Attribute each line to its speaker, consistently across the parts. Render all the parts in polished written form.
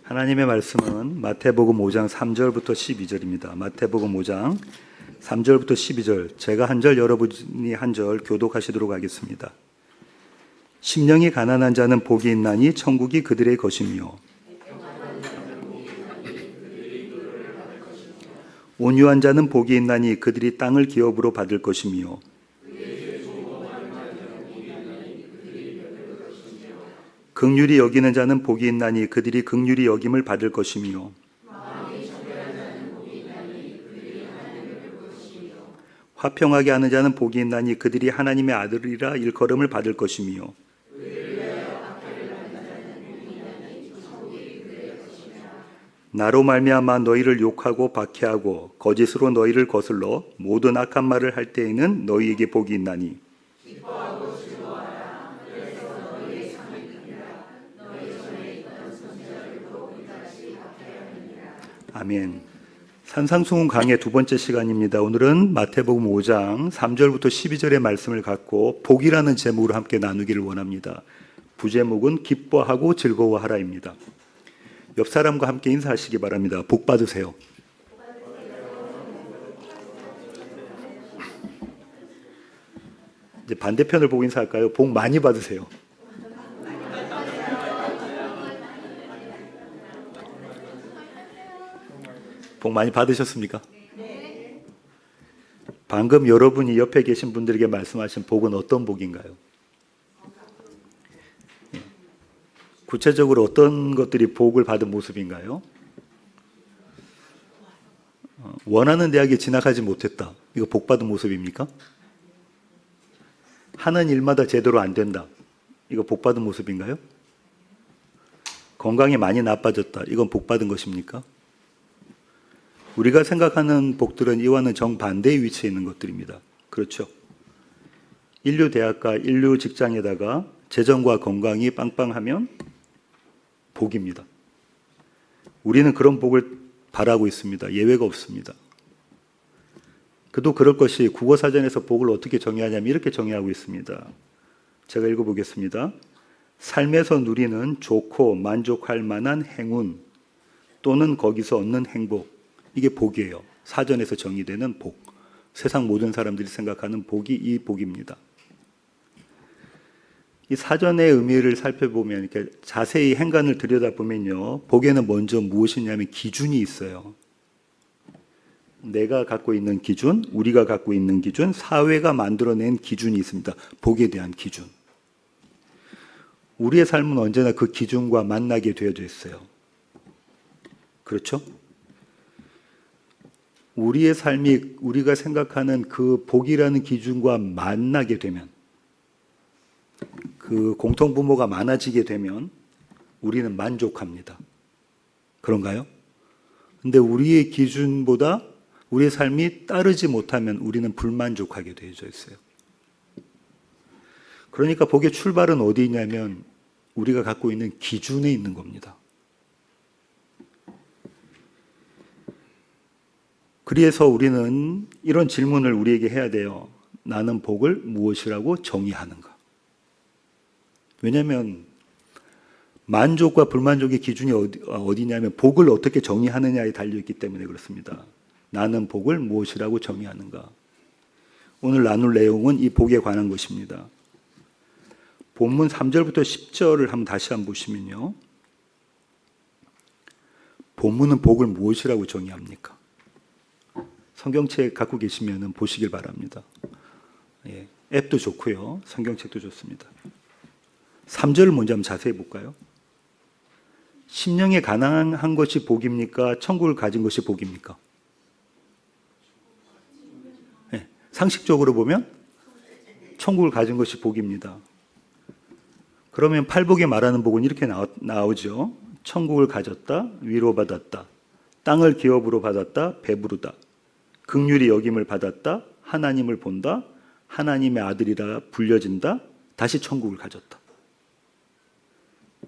Speaker 1: 하나님의 말씀은 마태복음 5장 3절부터 12절입니다. 마태복음 5장 3절부터 12절, 제가 한 절 여러분이 한 절 교독하시도록 하겠습니다. 심령이 가난한 자는 복이 있나니 천국이 그들의 것이며 온유한 자는 복이 있나니 그들이 땅을 기업으로 받을 것이며 긍휼히 여기는 자는 복이 있나니 그들이 긍휼히 여김을 받을 것이며 화평하게 하는 자는 복이 있나니 그들이 하나님의 아들이라 일컬음을 받을 것이며 나로 말미암아 너희를 욕하고 박해하고 거짓으로 너희를 거슬러 모든 악한 말을 할 때에는 너희에게 복이 있나니 아멘. 산상수훈 강의 두 번째 시간입니다. 오늘은 마태복음 5장 3절부터 12절의 말씀을 갖고 복이라는 제목으로 함께 나누기를 원합니다. 부제목은 기뻐하고 즐거워하라입니다. 옆 사람과 함께 인사하시기 바랍니다. 복 받으세요. 이제 반대편을 보고 인사할까요? 복 많이 받으세요. 복 많이 받으셨습니까? 네. 방금 여러분이 옆에 계신 분들에게 말씀하신 복은 어떤 복인가요? 구체적으로 어떤 것들이 복을 받은 모습인가요? 원하는 대학에 진학하지 못했다. 이거 복 받은 모습입니까? 하는 일마다 제대로 안 된다. 이거 복 받은 모습인가요? 건강이 많이 나빠졌다. 이건 복 받은 것입니까? 우리가 생각하는 복들은 이와는 정반대의 위치에 있는 것들입니다. 그렇죠? 인류 대학과 인류 직장에다가 재정과 건강이 빵빵하면 복입니다. 우리는 그런 복을 바라고 있습니다. 예외가 없습니다. 그도 그럴 것이 국어사전에서 복을 어떻게 정의하냐면 이렇게 정의하고 있습니다. 제가 읽어보겠습니다. 삶에서 누리는 좋고 만족할 만한 행운 또는 거기서 얻는 행복, 이게 복이에요. 사전에서 정의되는 복. 세상 모든 사람들이 생각하는 복이 이 복입니다. 이 사전의 의미를 살펴보면, 이렇게 자세히 행간을 들여다보면요, 복에는 먼저 무엇이냐면 기준이 있어요. 내가 갖고 있는 기준, 우리가 갖고 있는 기준, 사회가 만들어낸 기준이 있습니다. 복에 대한 기준. 우리의 삶은 언제나 그 기준과 만나게 되어져 있어요. 그렇죠? 우리의 삶이 우리가 생각하는 그 복이라는 기준과 만나게 되면, 그 공통부모가 많아지게 되면 우리는 만족합니다. 그런가요? 근데 우리의 기준보다 우리의 삶이 따르지 못하면 우리는 불만족하게 되어져 있어요. 그러니까 복의 출발은 어디 있냐면 우리가 갖고 있는 기준에 있는 겁니다. 그래서 우리는 이런 질문을 우리에게 해야 돼요. 나는 복을 무엇이라고 정의하는가? 왜냐하면 만족과 불만족의 기준이 어디냐면 복을 어떻게 정의하느냐에 달려있기 때문에 그렇습니다. 나는 복을 무엇이라고 정의하는가? 오늘 나눌 내용은 이 복에 관한 것입니다. 본문 3절부터 10절을 다시 한번 보시면요. 본문은 복을 무엇이라고 정의합니까? 성경책 갖고 계시면 보시길 바랍니다. 예, 앱도 좋고요. 성경책도 좋습니다. 3절을 먼저 한번 자세히 볼까요? 심령에 가난한 것이 복입니까? 천국을 가진 것이 복입니까? 예, 상식적으로 보면 천국을 가진 것이 복입니다. 그러면 팔복에 말하는 복은 이렇게 나오죠. 천국을 가졌다, 위로받았다, 땅을 기업으로 받았다, 배부르다, 긍휼히 여김을 받았다, 하나님을 본다, 하나님의 아들이라 불려진다, 다시 천국을 가졌다.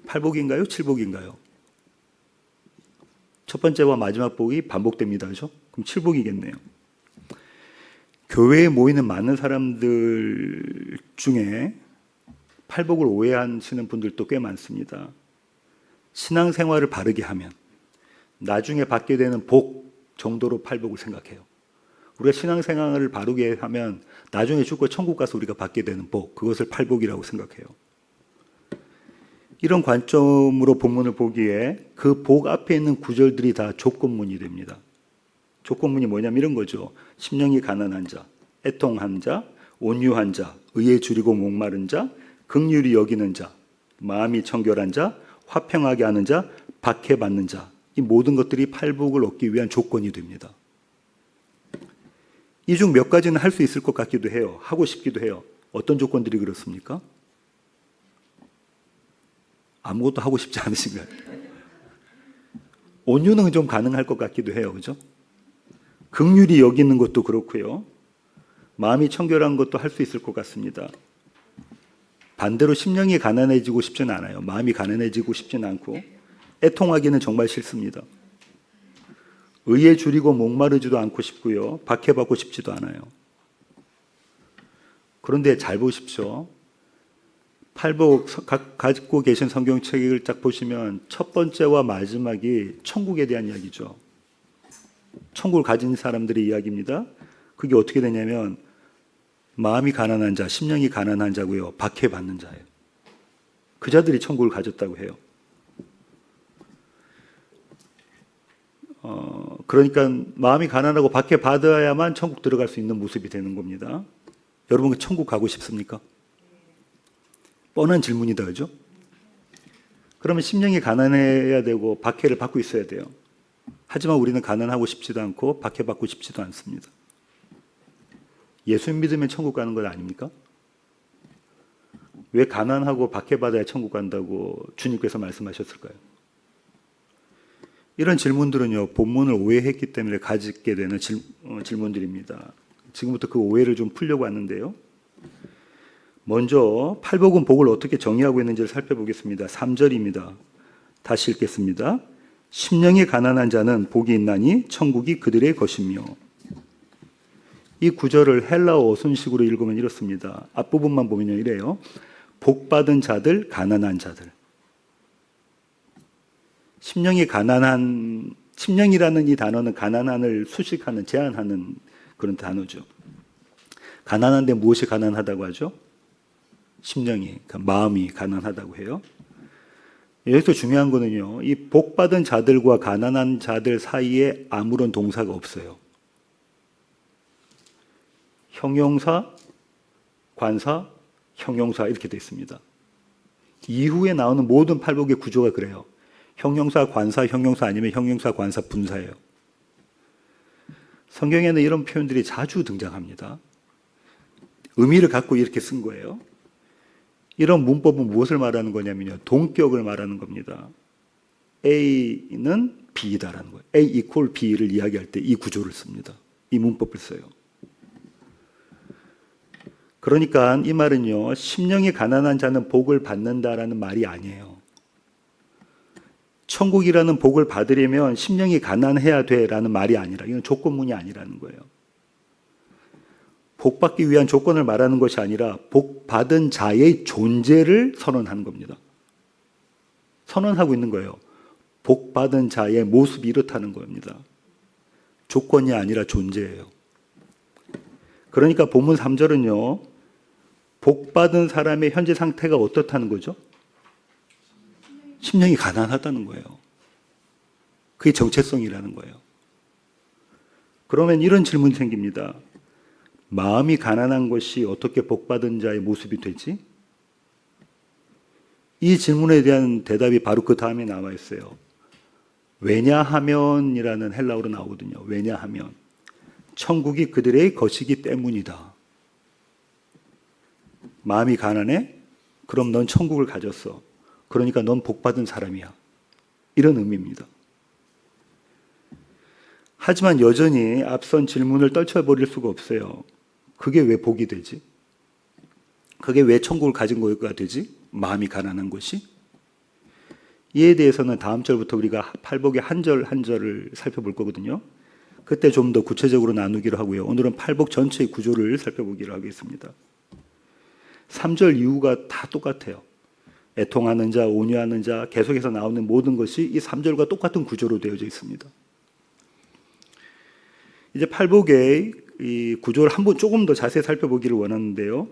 Speaker 1: 팔복인가요? 칠복인가요? 첫 번째와 마지막 복이 반복됩니다. 그렇죠? 그럼 칠복이겠네요. 교회에 모이는 많은 사람들 중에 팔복을 오해하시는 분들도 꽤 많습니다. 신앙생활을 바르게 하면 나중에 받게 되는 복 정도로 팔복을 생각해요. 우리가 신앙생활을 바르게 하면 나중에 죽고 천국 가서 우리가 받게 되는 복, 그것을 팔복이라고 생각해요. 이런 관점으로 본문을 보기에 그 복 앞에 있는 구절들이 다 조건문이 됩니다. 조건문이 뭐냐면 이런 거죠. 심령이 가난한 자, 애통한 자, 온유한 자, 의에 줄이고 목마른 자, 긍휼히 여기는 자, 마음이 청결한 자, 화평하게 하는 자, 박해받는 자. 이 모든 것들이 팔복을 얻기 위한 조건이 됩니다. 이 중 몇 가지는 할 수 있을 것 같기도 해요. 하고 싶기도 해요. 어떤 조건들이 그렇습니까? 아무것도 하고 싶지 않으신가요? 온유는 좀 가능할 것 같기도 해요. 그죠? 긍휼히 여기는 것도 그렇고요. 마음이 청결한 것도 할 수 있을 것 같습니다. 반대로 심령이 가난해지고 싶지는 않아요. 마음이 가난해지고 싶지는 않고 애통하기는 정말 싫습니다. 의에 줄이고 목마르지도 않고 싶고요. 박해받고 싶지도 않아요. 그런데 잘 보십시오. 팔복 갖고 계신 성경책을 딱 보시면 첫 번째와 마지막이 천국에 대한 이야기죠. 천국을 가진 사람들의 이야기입니다. 그게 어떻게 되냐면 마음이 가난한 자, 심령이 가난한 자고요. 박해받는 자예요. 그 자들이 천국을 가졌다고 해요. 그러니까 마음이 가난하고 박해받아야만 천국 들어갈 수 있는 모습이 되는 겁니다. 여러분 천국 가고 싶습니까? 뻔한 질문이다, 그죠? 그러면 심령이 가난해야 되고 박해를 받고 있어야 돼요. 하지만 우리는 가난하고 싶지도 않고 박해받고 싶지도 않습니다. 예수 믿으면 천국 가는 것 아닙니까? 왜 가난하고 박해받아야 천국 간다고 주님께서 말씀하셨을까요? 이런 질문들은요, 본문을 오해했기 때문에 가지게 되는 질문들입니다. 지금부터 그 오해를 좀 풀려고 하는데요. 먼저 팔복은 복을 어떻게 정의하고 있는지를 살펴보겠습니다. 3절입니다. 다시 읽겠습니다. 심령이 가난한 자는 복이 있나니 천국이 그들의 것이며. 이 구절을 헬라어 어순식으로 읽으면 이렇습니다. 앞부분만 보면 이래요. 복받은 자들, 가난한 자들. 심령이라는 이 단어는 가난한을 수식하는, 제한하는 그런 단어죠. 가난한데 무엇이 가난하다고 하죠? 심령이, 그러니까 마음이 가난하다고 해요. 여기서 중요한 거는요, 이 복받은 자들과 가난한 자들 사이에 아무런 동사가 없어요. 형용사, 관사, 형용사 이렇게 되어 있습니다. 이후에 나오는 모든 팔복의 구조가 그래요. 형용사, 관사, 형용사 아니면 형용사, 관사, 분사예요. 성경에는 이런 표현들이 자주 등장합니다. 의미를 갖고 이렇게 쓴 거예요. 이런 문법은 무엇을 말하는 거냐면요. 동격을 말하는 겁니다. A는 B이다라는 거예요. A equal B를 이야기할 때 이 구조를 씁니다. 이 문법을 써요. 그러니까 이 말은요. 심령이 가난한 자는 복을 받는다라는 말이 아니에요. 천국이라는 복을 받으려면 심령이 가난해야 돼라는 말이 아니라 이건 조건문이 아니라는 거예요. 복 받기 위한 조건을 말하는 것이 아니라 복 받은 자의 존재를 선언하는 겁니다. 선언하고 있는 거예요. 복 받은 자의 모습이 이렇다는 겁니다. 조건이 아니라 존재예요. 그러니까 본문 3절은요. 복 받은 사람의 현재 상태가 어떻다는 거죠? 심령이 가난하다는 거예요. 그게 정체성이라는 거예요. 그러면 이런 질문이 생깁니다. 마음이 가난한 것이 어떻게 복받은 자의 모습이 되지? 이 질문에 대한 대답이 바로 그 다음에 나와 있어요. 왜냐하면이라는 헬라어로 나오거든요. 왜냐하면 천국이 그들의 것이기 때문이다. 마음이 가난해? 그럼 넌 천국을 가졌어. 그러니까 넌 복받은 사람이야. 이런 의미입니다. 하지만 여전히 앞선 질문을 떨쳐버릴 수가 없어요. 그게 왜 복이 되지? 그게 왜 천국을 가진 거가 되지? 마음이 가난한 것이? 이에 대해서는 다음 절부터 우리가 팔복의 한 절 한 절을 살펴볼 거거든요. 그때 좀 더 구체적으로 나누기로 하고요. 오늘은 팔복 전체의 구조를 살펴보기로 하겠습니다. 3절 이후가 다 똑같아요. 애통하는 자, 온유하는 자, 계속해서 나오는 모든 것이 이 3절과 똑같은 구조로 되어져 있습니다. 이제 팔복의 이 구조를 한번 조금 더 자세히 살펴보기를 원하는데요.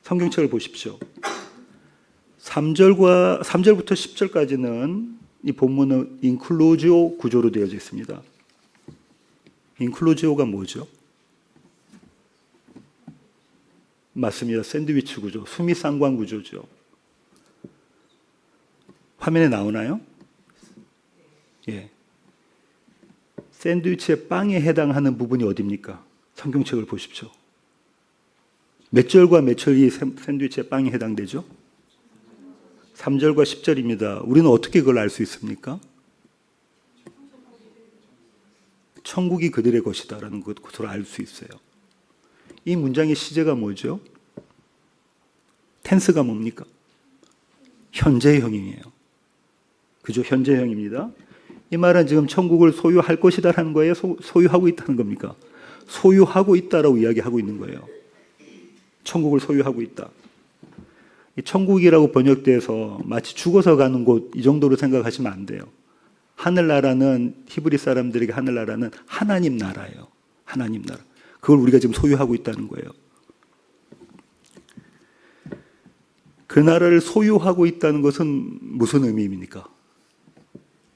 Speaker 1: 성경책을 보십시오. 3절부터 10절까지는 이 본문은 인클루지오 구조로 되어져 있습니다. 인클루지오가 뭐죠? 맞습니다. 샌드위치 구조, 수미상관 구조죠. 화면에 나오나요? 예. 샌드위치의 빵에 해당하는 부분이 어디입니까? 성경책을 보십시오. 몇 절과 몇 절이 샌드위치의 빵에 해당되죠? 3절과 10절입니다. 우리는 어떻게 그걸 알 수 있습니까? 천국이 그들의 것이다라는 것을 알 수 있어요. 이 문장의 시제가 뭐죠? 텐스가 뭡니까? 현재형이에요. 그죠? 현재형입니다. 이 말은 지금 천국을 소유할 것이다라는 거예요? 소유하고 있다는 겁니까? 소유하고 있다라고 이야기하고 있는 거예요. 천국을 소유하고 있다. 이 천국이라고 번역돼서 마치 죽어서 가는 곳 이 정도로 생각하시면 안 돼요. 하늘나라는 히브리 사람들에게 하늘나라는 하나님 나라예요. 하나님 나라. 그걸 우리가 지금 소유하고 있다는 거예요. 그 나라를 소유하고 있다는 것은 무슨 의미입니까?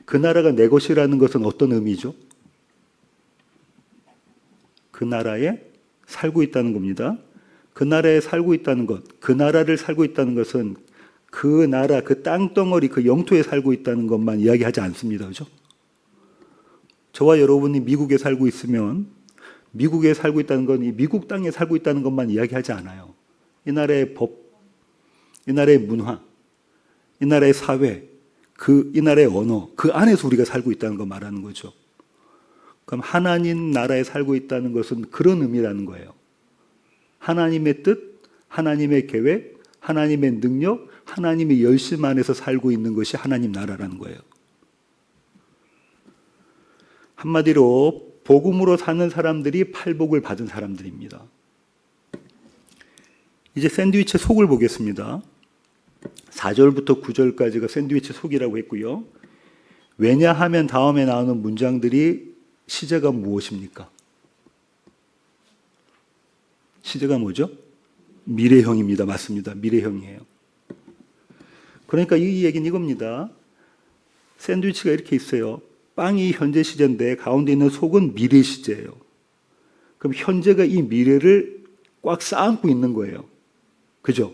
Speaker 1: 그 나라가 내 것이라는 것은 어떤 의미죠? 그 나라에 살고 있다는 겁니다. 그 나라에 살고 있다는 것, 그 나라를 살고 있다는 것은 그 나라, 그 땅덩어리, 그 영토에 살고 있다는 것만 이야기하지 않습니다. 그죠? 저와 여러분이 미국에 살고 있으면 미국에 살고 있다는 건 이 미국 땅에 살고 있다는 것만 이야기하지 않아요. 이 나라의 법, 이 나라의 문화, 이 나라의 사회, 이 나라의 언어, 그 안에서 우리가 살고 있다는 거 말하는 거죠. 그럼 하나님 나라에 살고 있다는 것은 그런 의미라는 거예요. 하나님의 뜻, 하나님의 계획, 하나님의 능력, 하나님의 열심 안에서 살고 있는 것이 하나님 나라라는 거예요. 한마디로 복음으로 사는 사람들이 팔복을 받은 사람들입니다. 이제 샌드위치 속을 보겠습니다. 4절부터 9절까지가 샌드위치 속이라고 했고요. 왜냐하면 다음에 나오는 문장들이 시제가 무엇입니까? 시제가 뭐죠? 미래형입니다. 맞습니다. 미래형이에요. 그러니까 이 얘기는 이겁니다. 샌드위치가 이렇게 있어요. 빵이 현재 시제인데 가운데 있는 속은 미래 시제예요. 그럼 현재가 이 미래를 꽉 쌓고 있는 거예요. 그죠?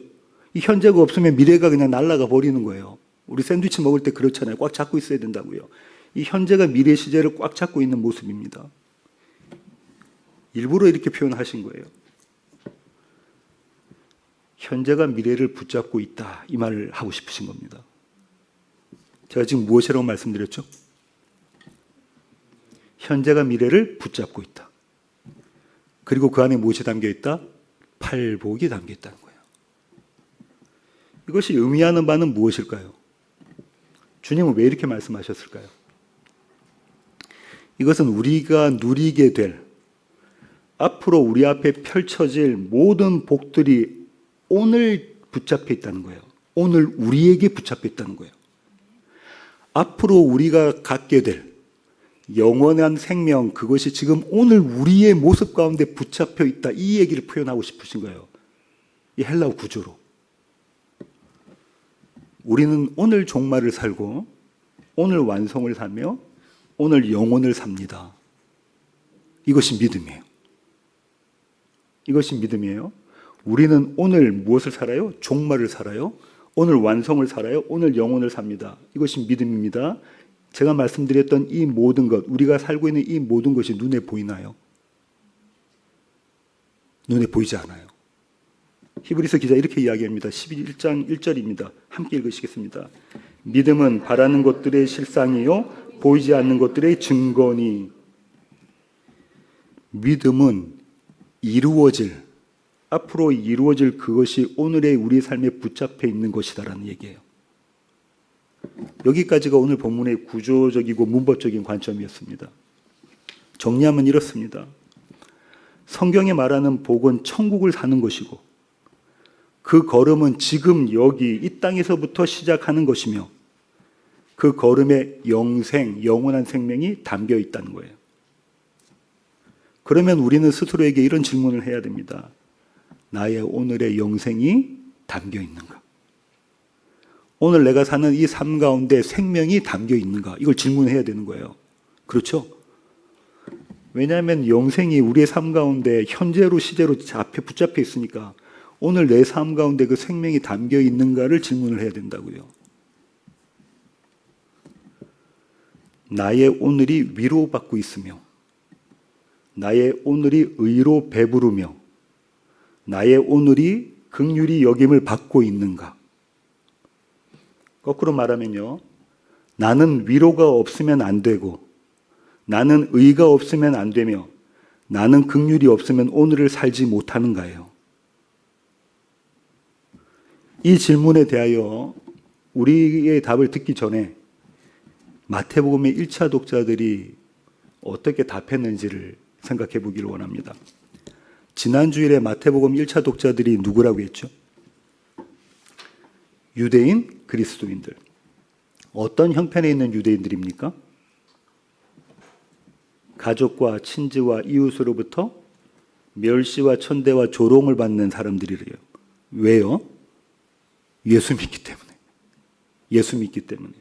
Speaker 1: 이 현재가 없으면 미래가 그냥 날아가 버리는 거예요. 우리 샌드위치 먹을 때 그렇잖아요. 꽉 잡고 있어야 된다고요. 이 현재가 미래 시제를 꽉 잡고 있는 모습입니다. 일부러 이렇게 표현하신 거예요. 현재가 미래를 붙잡고 있다. 이 말을 하고 싶으신 겁니다. 제가 지금 무엇이라고 말씀드렸죠? 현재가 미래를 붙잡고 있다. 그리고 그 안에 무엇이 담겨 있다? 팔복이 담겨 있다는 거예요. 이것이 의미하는 바는 무엇일까요? 주님은 왜 이렇게 말씀하셨을까요? 이것은 우리가 누리게 될 앞으로 우리 앞에 펼쳐질 모든 복들이 오늘 붙잡혀 있다는 거예요. 오늘 우리에게 붙잡혀 있다는 거예요. 앞으로 우리가 갖게 될 영원한 생명, 그것이 지금 오늘 우리의 모습 가운데 붙잡혀 있다. 이 얘기를 표현하고 싶으신 거예요. 이 헬라어 구조로. 우리는 오늘 종말을 살고 오늘 완성을 살며 오늘 영혼을 삽니다. 이것이 믿음이에요. 이것이 믿음이에요. 우리는 오늘 무엇을 살아요? 종말을 살아요. 오늘 완성을 살아요. 오늘 영혼을 삽니다. 이것이 믿음입니다. 제가 말씀드렸던 이 모든 것, 우리가 살고 있는 이 모든 것이 눈에 보이나요? 눈에 보이지 않아요. 히브리서 기자 이렇게 이야기합니다. 11장 1절입니다. 함께 읽으시겠습니다. 믿음은 바라는 것들의 실상이요 보이지 않는 것들의 증거니. 믿음은 이루어질, 앞으로 이루어질 그것이 오늘의 우리 삶에 붙잡혀 있는 것이다라는 얘기예요. 여기까지가 오늘 본문의 구조적이고 문법적인 관점이었습니다. 정리하면 이렇습니다. 성경에 말하는 복은 천국을 사는 것이고 그 걸음은 지금 여기 이 땅에서부터 시작하는 것이며 그 걸음에 영원한 생명이 담겨 있다는 거예요. 그러면 우리는 스스로에게 이런 질문을 해야 됩니다. 나의 오늘의 영생이 담겨 있는가? 오늘 내가 사는 이 삶 가운데 생명이 담겨 있는가? 이걸 질문해야 되는 거예요. 그렇죠? 왜냐하면 영생이 우리의 삶 가운데 현재로 시제로 붙잡혀 있으니까 오늘 내 삶 가운데 그 생명이 담겨 있는가를 질문을 해야 된다고요. 나의 오늘이 위로받고 있으며 나의 오늘이 의로 배부르며 나의 오늘이 긍휼히 여김을 받고 있는가? 거꾸로 말하면요. 나는 위로가 없으면 안 되고 나는 의가 없으면 안 되며 나는 긍휼이 없으면 오늘을 살지 못하는가요? 이 질문에 대하여 우리의 답을 듣기 전에 마태복음의 1차 독자들이 어떻게 답했는지를 생각해 보기를 원합니다. 지난 주일에 마태복음 1차 독자들이 누구라고 했죠? 유대인, 그리스도인들. 어떤 형편에 있는 유대인들입니까? 가족과 친지와 이웃으로부터 멸시와 천대와 조롱을 받는 사람들이래요. 왜요? 예수 믿기 때문에. 예수 믿기 때문에.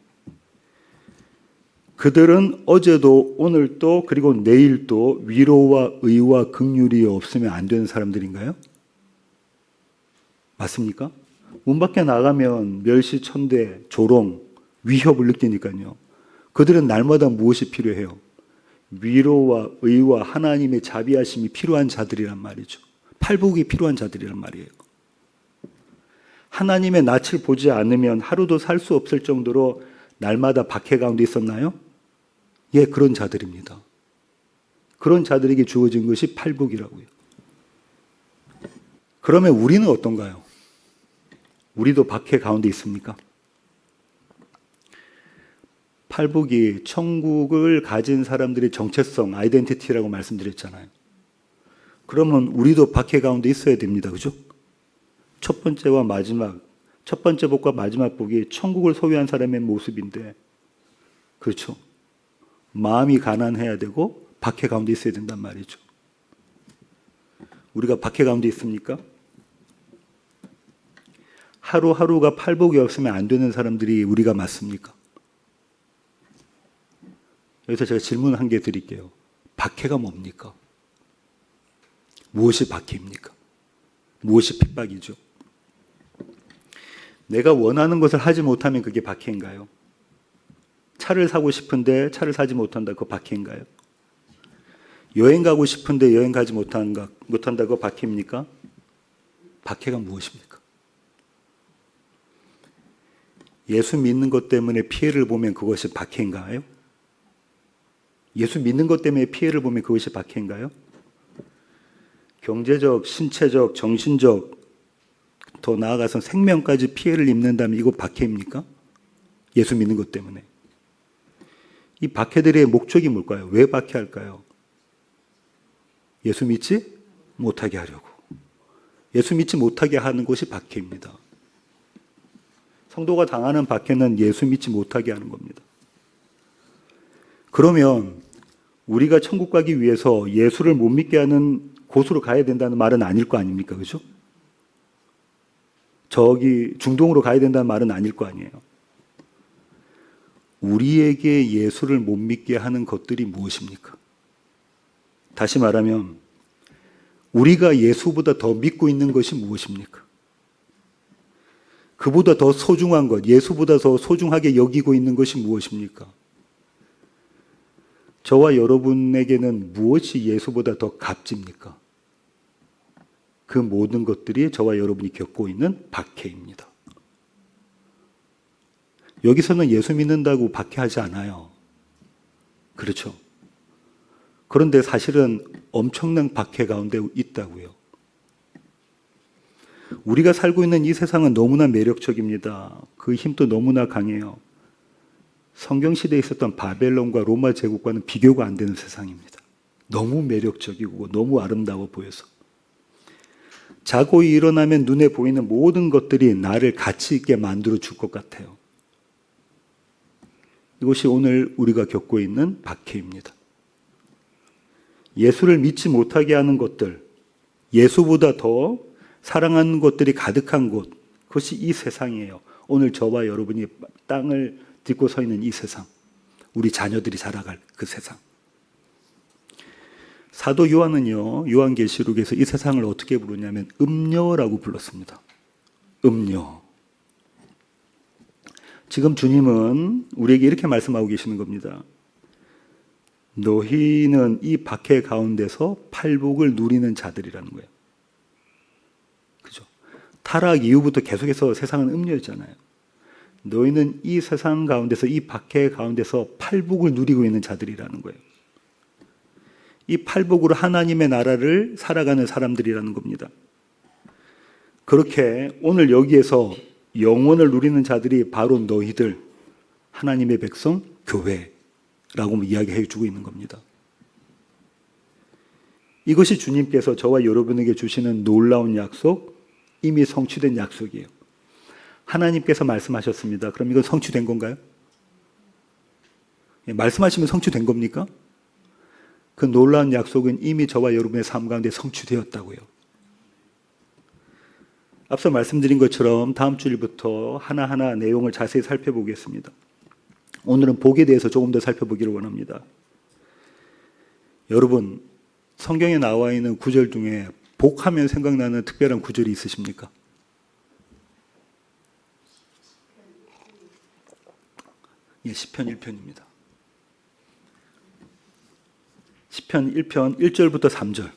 Speaker 1: 그들은 어제도 오늘도 그리고 내일도 위로와 의와 긍휼이 없으면 안 되는 사람들인가요? 맞습니까? 문 밖에 나가면 멸시, 천대, 조롱, 위협을 느끼니까요. 그들은 날마다 무엇이 필요해요? 위로와 의와 하나님의 자비하심이 필요한 자들이란 말이죠. 팔복이 필요한 자들이란 말이에요. 하나님의 낯을 보지 않으면 하루도 살 수 없을 정도로 날마다 박해 가운데 있었나요? 예, 그런 자들입니다. 그런 자들에게 주어진 것이 팔복이라고요. 그러면 우리는 어떤가요? 우리도 박해 가운데 있습니까? 팔복이 천국을 가진 사람들의 정체성, 아이덴티티라고 말씀드렸잖아요. 그러면 우리도 박해 가운데 있어야 됩니다. 그죠? 첫 번째와 마지막, 첫 번째 복과 마지막 복이 천국을 소유한 사람의 모습인데, 그렇죠? 마음이 가난해야 되고 박해 가운데 있어야 된단 말이죠. 우리가 박해 가운데 있습니까? 하루하루가 팔복이 없으면 안 되는 사람들이 우리가 맞습니까? 여기서 제가 질문 한 개 드릴게요. 박해가 뭡니까? 무엇이 박해입니까? 무엇이 핍박이죠? 내가 원하는 것을 하지 못하면 그게 박해인가요? 차를 사고 싶은데 차를 사지 못한다, 그거 박해인가요? 여행 가고 싶은데 여행 가지 못한다, 그거 박해입니까? 박해가 무엇입니까? 예수 믿는 것 때문에 피해를 보면 그것이 박해인가요? 예수 믿는 것 때문에 피해를 보면 그것이 박해인가요? 경제적, 신체적, 정신적, 더 나아가서 생명까지 피해를 입는다면 이거 박해입니까? 예수 믿는 것 때문에. 이 박해들의 목적이 뭘까요? 왜 박해할까요? 예수 믿지 못하게 하려고. 예수 믿지 못하게 하는 것이 박해입니다. 성도가 당하는 박해는 예수 믿지 못하게 하는 겁니다. 그러면 우리가 천국 가기 위해서 예수를 못 믿게 하는 곳으로 가야 된다는 말은 아닐 거 아닙니까? 그죠? 저기 중동으로 가야 된다는 말은 아닐 거 아니에요. 우리에게 예수를 못 믿게 하는 것들이 무엇입니까? 다시 말하면 우리가 예수보다 더 믿고 있는 것이 무엇입니까? 그보다 더 소중한 것, 예수보다 더 소중하게 여기고 있는 것이 무엇입니까? 저와 여러분에게는 무엇이 예수보다 더 값집니까? 그 모든 것들이 저와 여러분이 겪고 있는 박해입니다. 여기서는 예수 믿는다고 박해하지 않아요. 그렇죠? 그런데 사실은 엄청난 박해 가운데 있다고요. 우리가 살고 있는 이 세상은 너무나 매력적입니다. 그 힘도 너무나 강해요. 성경시대에 있었던 바벨론과 로마 제국과는 비교가 안 되는 세상입니다. 너무 매력적이고 너무 아름다워 보여서. 자고 일어나면 눈에 보이는 모든 것들이 나를 가치 있게 만들어 줄 것 같아요. 이것이 오늘 우리가 겪고 있는 박해입니다. 예수를 믿지 못하게 하는 것들, 예수보다 더 사랑하는 것들이 가득한 곳, 그것이 이 세상이에요. 오늘 저와 여러분이 땅을 딛고 서 있는 이 세상, 우리 자녀들이 자라갈 그 세상. 사도 요한은요, 요한계시록에서 이 세상을 어떻게 부르냐면 음녀라고 불렀습니다. 음녀. 지금 주님은 우리에게 이렇게 말씀하고 계시는 겁니다. 너희는 이 박해 가운데서 팔복을 누리는 자들이라는 거예요. 그죠? 타락 이후부터 계속해서 세상은 음녀였잖아요. 너희는 이 세상 가운데서, 이 박해 가운데서 팔복을 누리고 있는 자들이라는 거예요. 이 팔복으로 하나님의 나라를 살아가는 사람들이라는 겁니다. 그렇게 오늘 여기에서 영원을 누리는 자들이 바로 너희들, 하나님의 백성, 교회라고 이야기해 주고 있는 겁니다. 이것이 주님께서 저와 여러분에게 주시는 놀라운 약속, 이미 성취된 약속이에요. 하나님께서 말씀하셨습니다. 그럼 이건 성취된 건가요? 말씀하시면 성취된 겁니까? 그 놀라운 약속은 이미 저와 여러분의 삶 가운데 성취되었다고요. 앞서 말씀드린 것처럼 다음 주일부터 하나하나 내용을 자세히 살펴보겠습니다. 오늘은 복에 대해서 조금 더 살펴보기를 원합니다. 여러분, 성경에 나와 있는 구절 중에 복하면 생각나는 특별한 구절이 있으십니까? 예, 시편 1편입니다. 시편 1편 1절부터 3절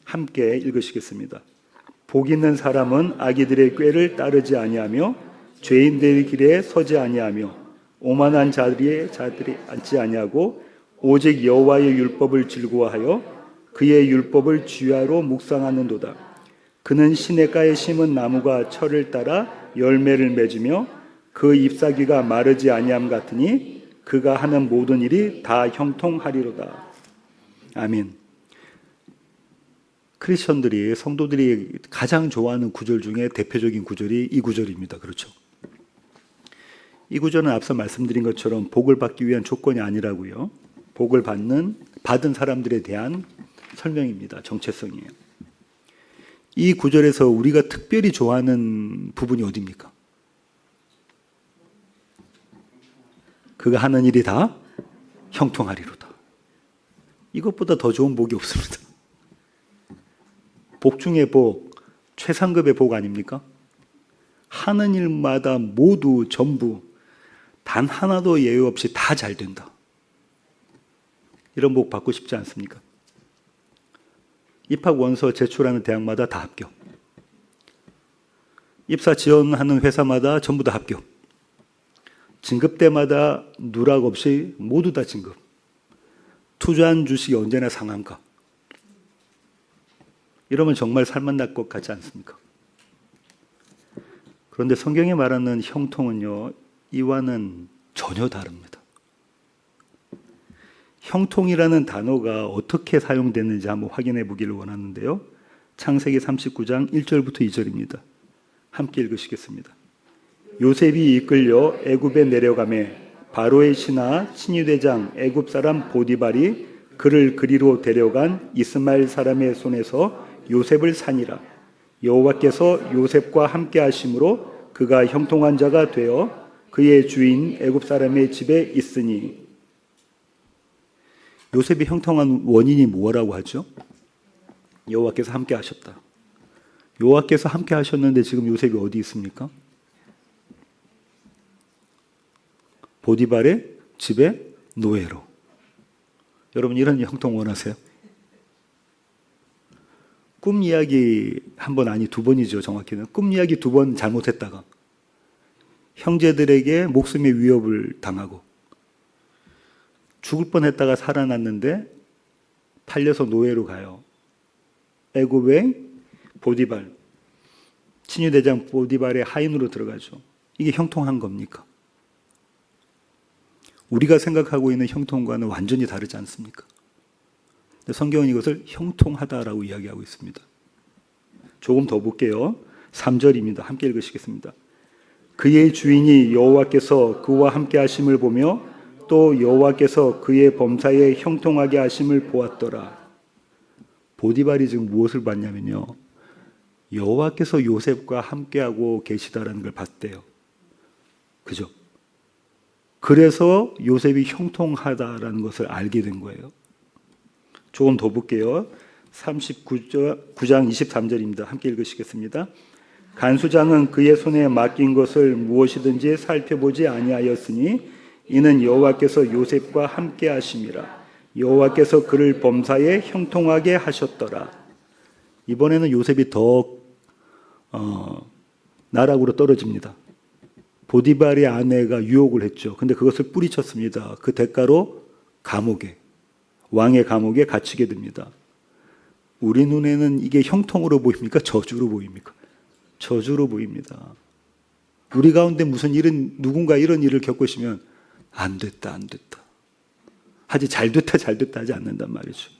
Speaker 1: 함께 읽으시겠습니다. 복 있는 사람은 악이들의 꾀를 따르지 아니하며 죄인들의 길에 서지 아니하며 오만한 자들이 앉지 아니하고 오직 여호와의 율법을 즐거워하여 그의 율법을 주야로 묵상하는도다. 그는 시냇가에 심은 나무가 철을 따라 열매를 맺으며 그 잎사귀가 마르지 아니함 같으니 그가 하는 모든 일이 다 형통하리로다. 아멘. 크리스천들이, 성도들이 가장 좋아하는 구절 중에 대표적인 구절이 이 구절입니다. 그렇죠? 이 구절은 앞서 말씀드린 것처럼 복을 받기 위한 조건이 아니라고요. 복을 받은 사람들에 대한 설명입니다. 정체성이에요. 이 구절에서 우리가 특별히 좋아하는 부분이 어디입니까? 그가 하는 일이 다 형통하리로다. 이것보다 더 좋은 복이 없습니다. 복 중에 복, 최상급의 복 아닙니까? 하는 일마다 모두 전부 단 하나도 예외 없이 다 잘 된다. 이런 복 받고 싶지 않습니까? 입학 원서 제출하는 대학마다 다 합격. 입사 지원하는 회사마다 전부 다 합격. 진급 때마다 누락 없이 모두 다 진급. 투자한 주식이 언제나 상한가. 이러면 정말 살맛날 것 같지 않습니까? 그런데 성경이 말하는 형통은요, 이와는 전혀 다릅니다. 형통이라는 단어가 어떻게 사용되는지 한번 확인해 보기를 원하는데요. 창세기 39장 1절부터 2절입니다. 함께 읽으시겠습니다. 요셉이 이끌려 애굽에 내려가매 바로의 신하 친위대장 애굽 사람 보디발이 그를 그리로 데려간 이스마엘 사람의 손에서 요셉을 산이라. 여호와께서 요셉과 함께 하심으로 그가 형통한 자가 되어 그의 주인 애굽 사람의 집에 있으니. 요셉이 형통한 원인이 뭐라고 하죠? 여호와께서 함께 하셨다. 여호와께서 함께 하셨는데 지금 요셉이 어디 있습니까? 보디발의 집에 노예로. 여러분, 이런 형통 원하세요? 꿈 이야기 한 번 아니 두 번이죠. 정확히는 꿈 이야기 두 번 잘못했다가 형제들에게 목숨의 위협을 당하고 죽을 뻔했다가 살아났는데 팔려서 노예로 가요. 애굽의 보디발, 친위대장 보디발의 하인으로 들어가죠. 이게 형통한 겁니까? 우리가 생각하고 있는 형통과는 완전히 다르지 않습니까? 성경은 이것을 형통하다라고 이야기하고 있습니다. 조금 더 볼게요. 3절입니다. 함께 읽으시겠습니다. 그의 주인이 여호와께서 그와 함께 하심을 보며 또 여호와께서 그의 범사에 형통하게 하심을 보았더라. 보디발이 지금 무엇을 봤냐면요, 여호와께서 요셉과 함께하고 계시다라는 걸 봤대요. 그죠? 그래서 요셉이 형통하다라는 것을 알게 된 거예요. 조금 더 볼게요. 39장 23절입니다. 함께 읽으시겠습니다. 간수장은 그의 손에 맡긴 것을 무엇이든지 살펴보지 아니하였으니 이는 여호와께서 요셉과 함께 하심이라. 여호와께서 그를 범사에 형통하게 하셨더라. 이번에는 요셉이 더 나락으로 떨어집니다. 보디발의 아내가 유혹을 했죠. 근데 그것을 뿌리쳤습니다. 그 대가로 왕의 감옥에 갇히게 됩니다. 우리 눈에는 이게 형통으로 보입니까? 저주로 보입니까? 저주로 보입니다. 우리 가운데 누군가 이런 일을 겪으시면 안 됐다. 하지 잘 됐다 하지 않는단 말이죠.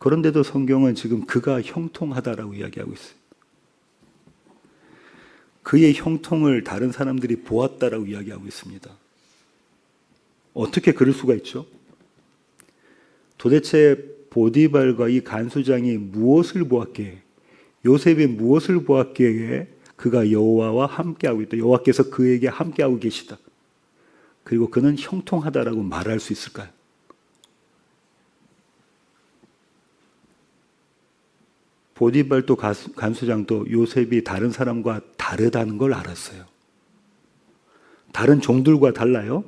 Speaker 1: 그런데도 성경은 지금 그가 형통하다라고 이야기하고 있어요. 그의 형통을 다른 사람들이 보았다라고 이야기하고 있습니다. 어떻게 그럴 수가 있죠? 도대체 보디발과 이 간수장이 무엇을 보았기에, 요셉이 무엇을 보았기에 그가 여호와와 함께하고 있다, 여호와께서 그에게 함께하고 계시다, 그리고 그는 형통하다라고 말할 수 있을까요? 보디발도 간수장도 요셉이 다른 사람과 다르다는 걸 알았어요. 다른 종들과 달라요.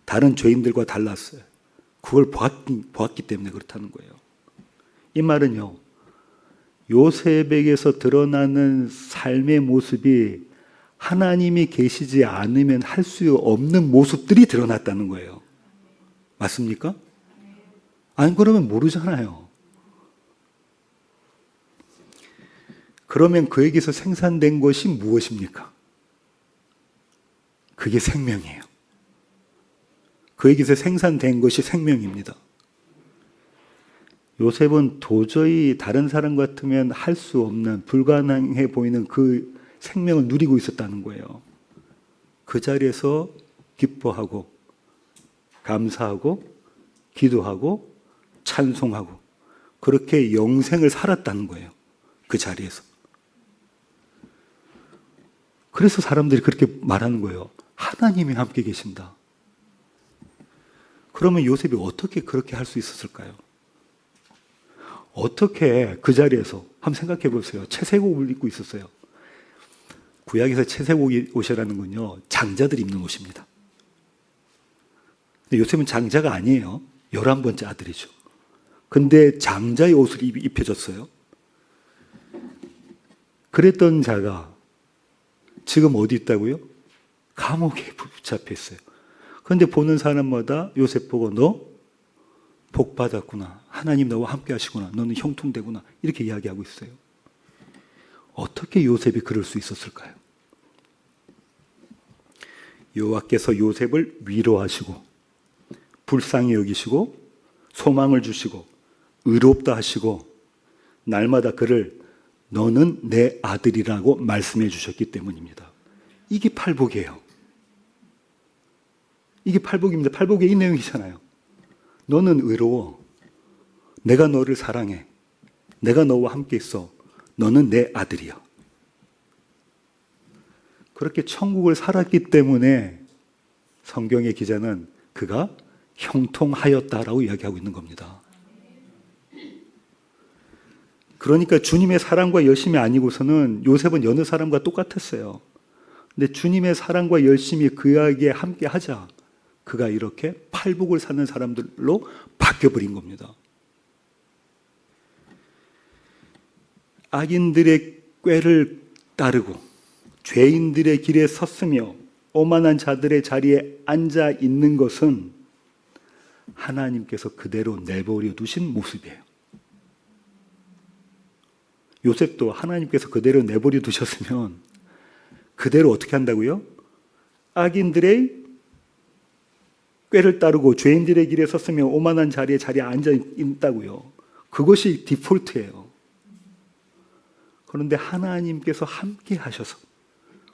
Speaker 1: 다른 죄인들과 달랐어요. 그걸 보았기 때문에 그렇다는 거예요. 이 말은요, 요셉에게서 드러나는 삶의 모습이 하나님이 계시지 않으면 할 수 없는 모습들이 드러났다는 거예요. 맞습니까? 안 그러면 모르잖아요. 그러면 그에게서 생산된 것이 무엇입니까? 그게 생명이에요. 그에게서 생산된 것이 생명입니다. 요셉은 도저히 다른 사람 같으면 할 수 없는, 불가능해 보이는 그 생명을 누리고 있었다는 거예요. 그 자리에서 기뻐하고 감사하고 기도하고 찬송하고 그렇게 영생을 살았다는 거예요. 그 자리에서. 그래서 사람들이 그렇게 말하는 거예요. 하나님이 함께 계신다. 그러면 요셉이 어떻게 그렇게 할 수 있었을까요? 어떻게 그 자리에서 한번 생각해 보세요. 채색 옷을 입고 있었어요. 구약에서 채색 옷이라는 건요, 장자들이 입는 옷입니다. 근데 요셉은 장자가 아니에요. 11번째 아들이죠. 근데 장자의 옷을 입혀줬어요. 그랬던 자가 지금 어디 있다고요? 감옥에 붙잡혀 있어요. 그런데 보는 사람마다 요셉 보고 너 복 받았구나. 하나님 너와 함께 하시구나. 너는 형통되구나. 이렇게 이야기하고 있어요. 어떻게 요셉이 그럴 수 있었을까요? 여호와께서 요셉을 위로하시고 불쌍히 여기시고 소망을 주시고 의롭다 하시고 날마다 그를 너는 내 아들이라고 말씀해 주셨기 때문입니다. 이게 팔복이에요. 이게 팔복입니다. 팔복에 이 내용이잖아요. 너는 의로워. 내가 너를 사랑해. 내가 너와 함께 있어. 너는 내 아들이야. 그렇게 천국을 살았기 때문에 성경의 기자는 그가 형통하였다라고 이야기하고 있는 겁니다. 그러니까 주님의 사랑과 열심이 아니고서는 요셉은 여느 사람과 똑같았어요. 근데 주님의 사랑과 열심이 그에게 함께 하자 그가 이렇게 팔복을 사는 사람들로 바뀌어버린 겁니다. 악인들의 꾀를 따르고 죄인들의 길에 섰으며 오만한 자들의 자리에 앉아 있는 것은 하나님께서 그대로 내버려 두신 모습이에요. 요셉도 하나님께서 그대로 내버려 두셨으면 그대로 어떻게 한다고요? 악인들의 꾀를 따르고 죄인들의 길에 섰으며 오만한 자리에 앉아 있다고요. 그것이 디폴트예요. 그런데 하나님께서 함께 하셔서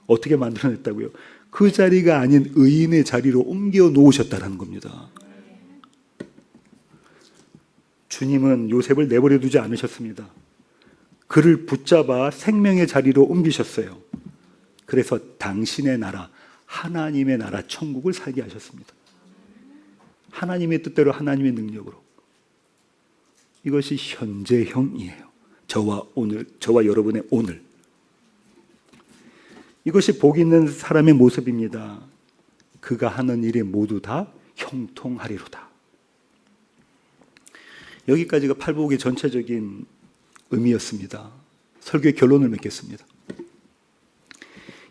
Speaker 1: 어떻게 만들어냈다고요? 그 자리가 아닌 의인의 자리로 옮겨 놓으셨다는 겁니다. 주님은 요셉을 내버려 두지 않으셨습니다. 그를 붙잡아 생명의 자리로 옮기셨어요. 그래서 당신의 나라, 하나님의 나라, 천국을 살게 하셨습니다. 하나님의 뜻대로 하나님의 능력으로. 이것이 현재형이에요. 저와 여러분의 오늘. 이것이 복 있는 사람의 모습입니다. 그가 하는 일이 모두 다 형통하리로다. 여기까지가 팔복의 전체적인 의미였습니다. 설교의 결론을 맺겠습니다.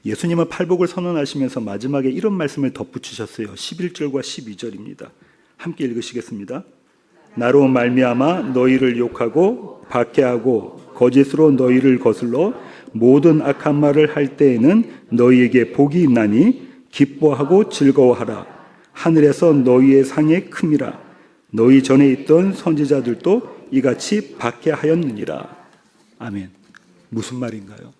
Speaker 1: 예수님은 팔복을 선언하시면서 마지막에 이런 말씀을 덧붙이셨어요. 11절과 12절입니다. 함께 읽으시겠습니다. 나로 말미암아 너희를 욕하고 박해하고 거짓으로 너희를 거슬러 모든 악한 말을 할 때에는 너희에게 복이 있나니 기뻐하고 즐거워하라. 하늘에서 너희의 상이 큼이라. 너희 전에 있던 선지자들도 이같이 박해하였느니라. 아멘. 무슨 말인가요?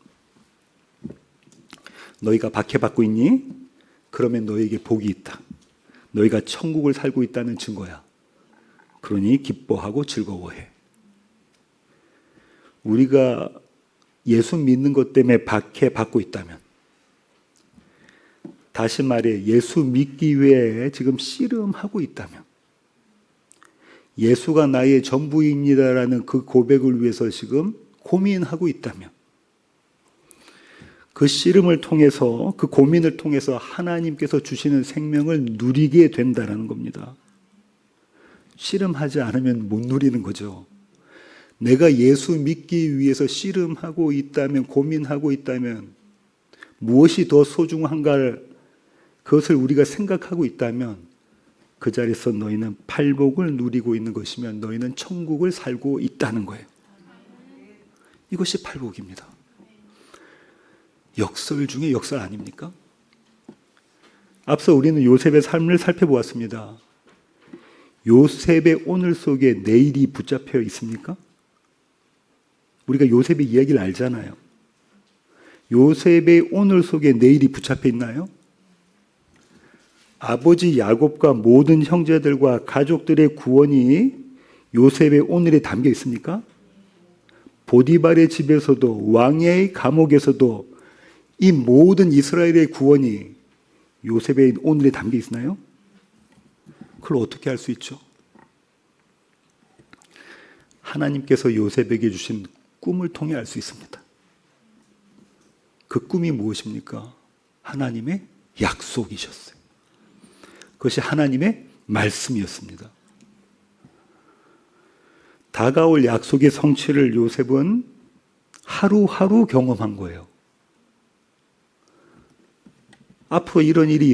Speaker 1: 너희가 박해받고 있니? 그러면 너희에게 복이 있다. 너희가 천국을 살고 있다는 증거야. 그러니 기뻐하고 즐거워해. 우리가 예수 믿는 것 때문에 박해받고 있다면, 다시 말해 예수 믿기 위해 지금 씨름하고 있다면, 예수가 나의 전부입니다라는 그 고백을 위해서 지금 고민하고 있다면, 그 씨름을 통해서, 그 고민을 통해서 하나님께서 주시는 생명을 누리게 된다는 겁니다. 씨름하지 않으면 못 누리는 거죠. 내가 예수 믿기 위해서 씨름하고 있다면, 고민하고 있다면, 무엇이 더 소중한가, 그것을 우리가 생각하고 있다면 그 자리에서 너희는 팔복을 누리고 있는 것이면 너희는 천국을 살고 있다는 거예요. 이것이 팔복입니다. 역설 중에 역설 아닙니까? 앞서 우리는 요셉의 삶을 살펴보았습니다. 요셉의 오늘 속에 내일이 붙잡혀 있습니까? 우리가 요셉의 이야기를 알잖아요. 요셉의 오늘 속에 내일이 붙잡혀 있나요? 아버지 야곱과 모든 형제들과 가족들의 구원이 요셉의 오늘에 담겨 있습니까? 보디발의 집에서도, 왕의 감옥에서도 이 모든 이스라엘의 구원이 요셉의 오늘에 담겨 있나요? 그걸 어떻게 알 수 있죠? 하나님께서 요셉에게 주신 꿈을 통해 알 수 있습니다. 그 꿈이 무엇입니까? 하나님의 약속이셨어요. 그것이 하나님의 말씀이었습니다. 다가올 약속의 성취를 요셉은 하루하루 경험한 거예요. 앞으로 이런 일이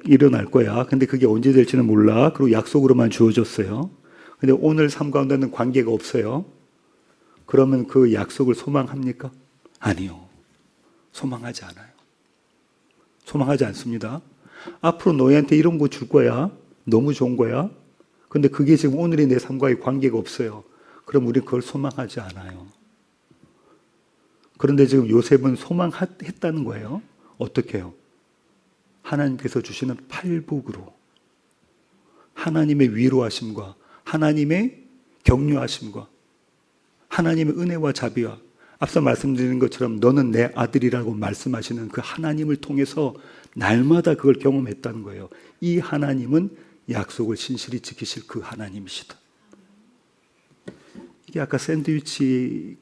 Speaker 1: 일어날 거야. 근데 그게 언제 될지는 몰라. 그리고 약속으로만 주어졌어요. 근데 오늘 삶 가운데는 관계가 없어요. 그러면 그 약속을 소망합니까? 아니요. 소망하지 않아요. 소망하지 않습니다. 앞으로 너희한테 이런 거 줄 거야. 너무 좋은 거야. 근데 그게 지금 오늘의 내 삶과의 관계가 없어요. 그럼 우리는 그걸 소망하지 않아요. 그런데 지금 요셉은 소망했다는 거예요. 어떻게 해요? 하나님께서 주시는 팔복으로, 하나님의 위로하심과 하나님의 격려하심과 하나님의 은혜와 자비와 앞서 말씀드린 것처럼 너는 내 아들이라고 말씀하시는 그 하나님을 통해서 날마다 그걸 경험했다는 거예요. 이 하나님은 약속을 신실히 지키실 그 하나님이시다. 이게 아까 샌드위치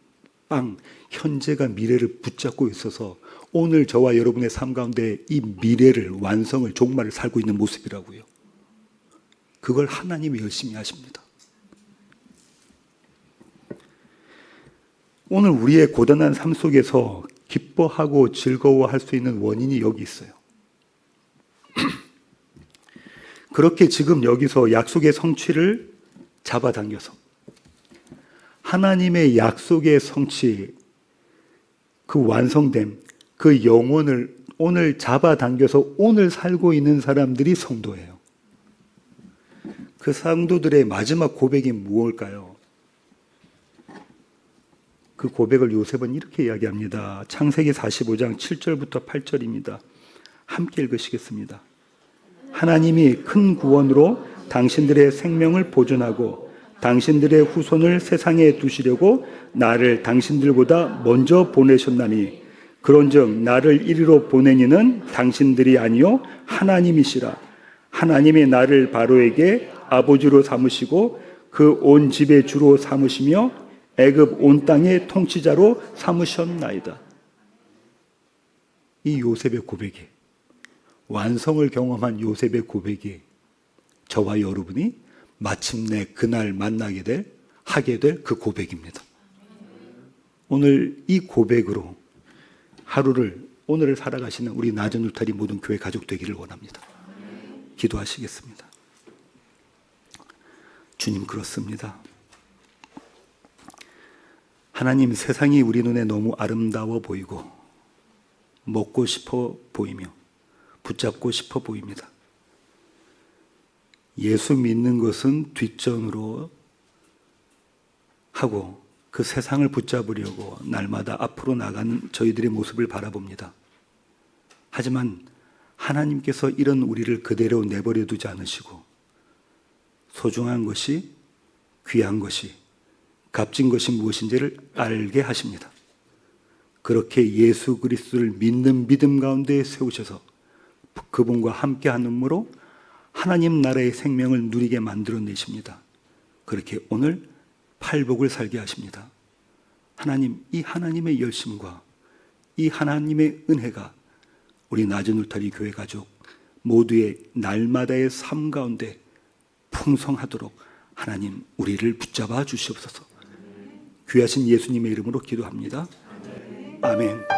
Speaker 1: 빵, 현재가 미래를 붙잡고 있어서 오늘 저와 여러분의 삶 가운데 이 미래를, 완성을, 종말을 살고 있는 모습이라고요. 그걸 하나님이 열심히 하십니다. 오늘 우리의 고단한 삶 속에서 기뻐하고 즐거워할 수 있는 원인이 여기 있어요. 그렇게 지금 여기서 약속의 성취를 잡아당겨서 하나님의 약속의 성취, 그 완성됨, 그 영혼을 오늘 잡아당겨서 오늘 살고 있는 사람들이 성도예요. 그 성도들의 마지막 고백이 무엇일까요? 그 고백을 요셉은 이렇게 이야기합니다. 창세기 45장 7절부터 8절입니다. 함께 읽으시겠습니다. 하나님이 큰 구원으로 당신들의 생명을 보존하고 당신들의 후손을 세상에 두시려고 나를 당신들보다 먼저 보내셨나니 그런즉 나를 이리로 보내니는 당신들이 아니요 하나님이시라. 하나님이 나를 바로에게 아버지로 삼으시고 그 온 집의 주로 삼으시며 애굽 온 땅의 통치자로 삼으셨나이다. 이 요셉의 고백이, 완성을 경험한 요셉의 고백이 저와 여러분이 마침내 그날 만나게 될, 하게 될 그 고백입니다. 오늘 이 고백으로 오늘을 살아가시는 우리 낮은 울타리 모든 교회 가족 되기를 원합니다. 기도하시겠습니다. 주님, 그렇습니다. 하나님, 세상이 우리 눈에 너무 아름다워 보이고 먹고 싶어 보이며 붙잡고 싶어 보입니다. 예수 믿는 것은 뒷전으로 하고 그 세상을 붙잡으려고 날마다 앞으로 나가는 저희들의 모습을 바라봅니다. 하지만 하나님께서 이런 우리를 그대로 내버려 두지 않으시고 소중한 것이, 귀한 것이, 값진 것이 무엇인지를 알게 하십니다. 그렇게 예수 그리스도를 믿는 믿음 가운데 세우셔서 그분과 함께 함으로 하나님 나라의 생명을 누리게 만들어내십니다. 그렇게 오늘 팔복을 살게 하십니다. 하나님, 이 하나님의 열심과 이 하나님의 은혜가 우리 낮은 울타리 교회 가족 모두의 날마다의 삶 가운데 풍성하도록 하나님 우리를 붙잡아 주시옵소서. 귀하신 예수님의 이름으로 기도합니다. 아멘.